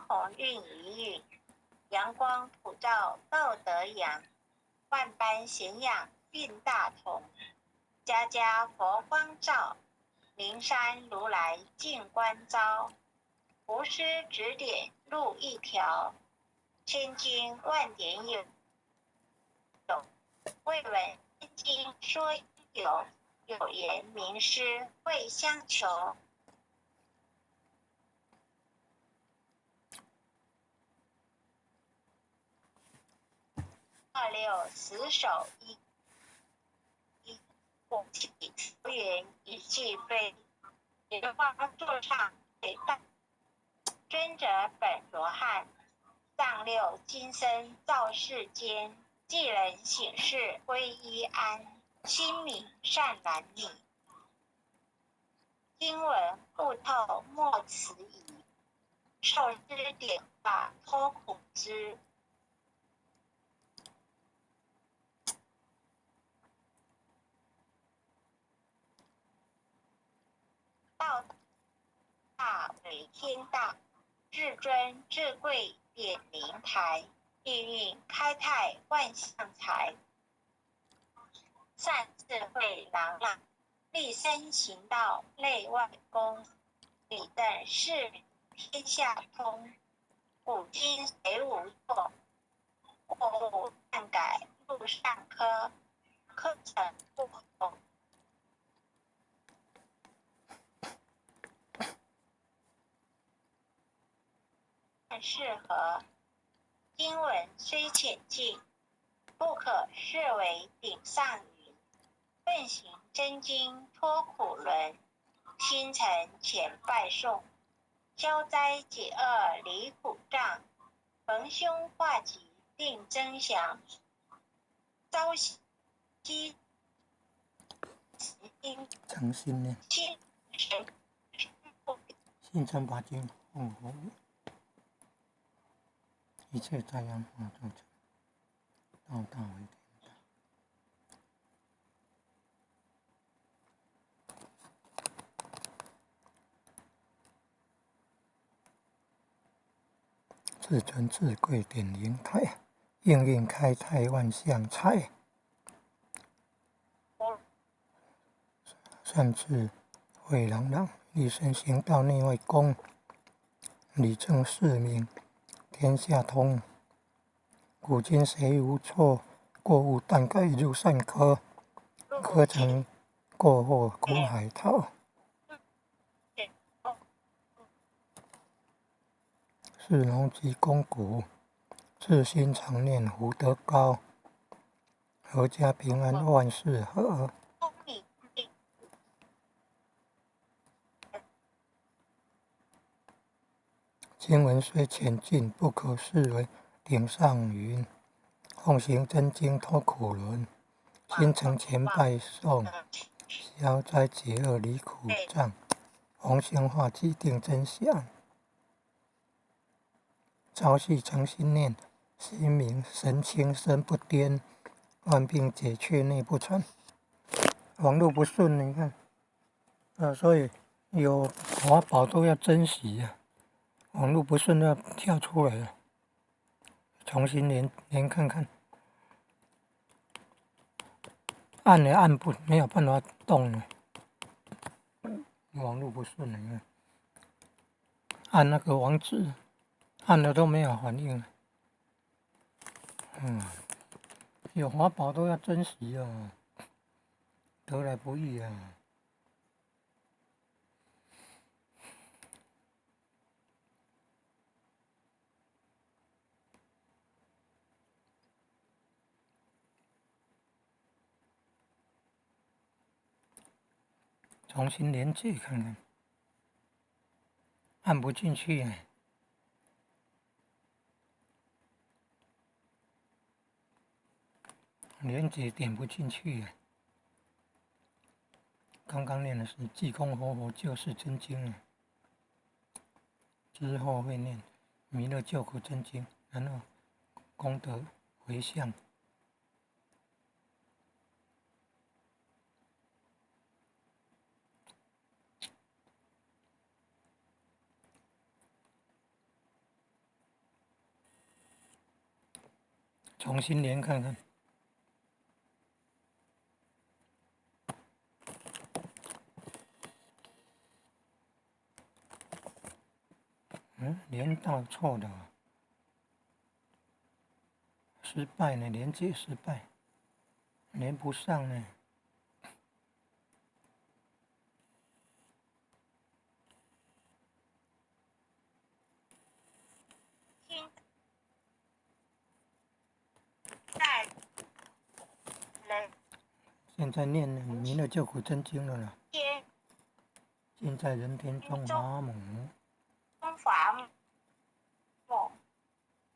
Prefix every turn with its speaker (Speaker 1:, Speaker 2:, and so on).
Speaker 1: 鸿运一运，阳光普照道德扬，万般咸养运大同。家家佛光照，名山如来净观招。无师指点路一条，千经万典有。未闻千经说有，有言名师会相求。26死守一火气福缘一气飞，莲花座上北大尊者本罗汉，上六金身造世间，既人醒世归依安，心明善男女，经文悟透莫迟疑，受师点化脱苦知。道大为天大，至尊至贵点灵台，地运开泰万象财。善智慧朗朗，立身行道内外公，理邓是天下通。古今谁无错，过误善改路上科，科成不同。适合经文虽浅近，不可视为顶上云。奋行真经脱苦轮，心诚前拜诵，消灾解厄离苦障，逢凶化吉定增祥。朝夕
Speaker 2: 诚心念，心诚把经奉佛，一切灾殃化作成，道大为天大。至尊至贵点灵台，应运开泰万象财。善智慧朗朗，立身行道内外公，理正世明天下通。古今谁无错，过误但改入善科，科成过祸苦海涛。士农积功古，自心常念福德高，阖家平安万事和。经文虽浅近，不可视为顶上云。奉行真经脱苦轮，心诚前拜诵，消灾解厄离苦障，逢凶化吉定真祥。朝夕诚心念，心明神清身不颠，万病解却内不传。网络不顺，你看，所以有华宝都要珍惜啊。网络不顺要跳出来了，重新连看看，按也按不没有办法动了，网络不顺了，你看，按那个网址，按了都没有反应了。有华宝都要珍惜啊，得来不易啊。重新连接看看，按不进去啊。连接点不进去啊。刚刚念的是济公活佛救世真经啊，之后会念弥勒救苦真经，然后功德回向。重新连看看。连到错的，失败呢，连接失败，连不上呢。
Speaker 1: 听在人
Speaker 2: 现在念弥勒救苦真经了啦。
Speaker 1: 天
Speaker 2: 现在人天中华母。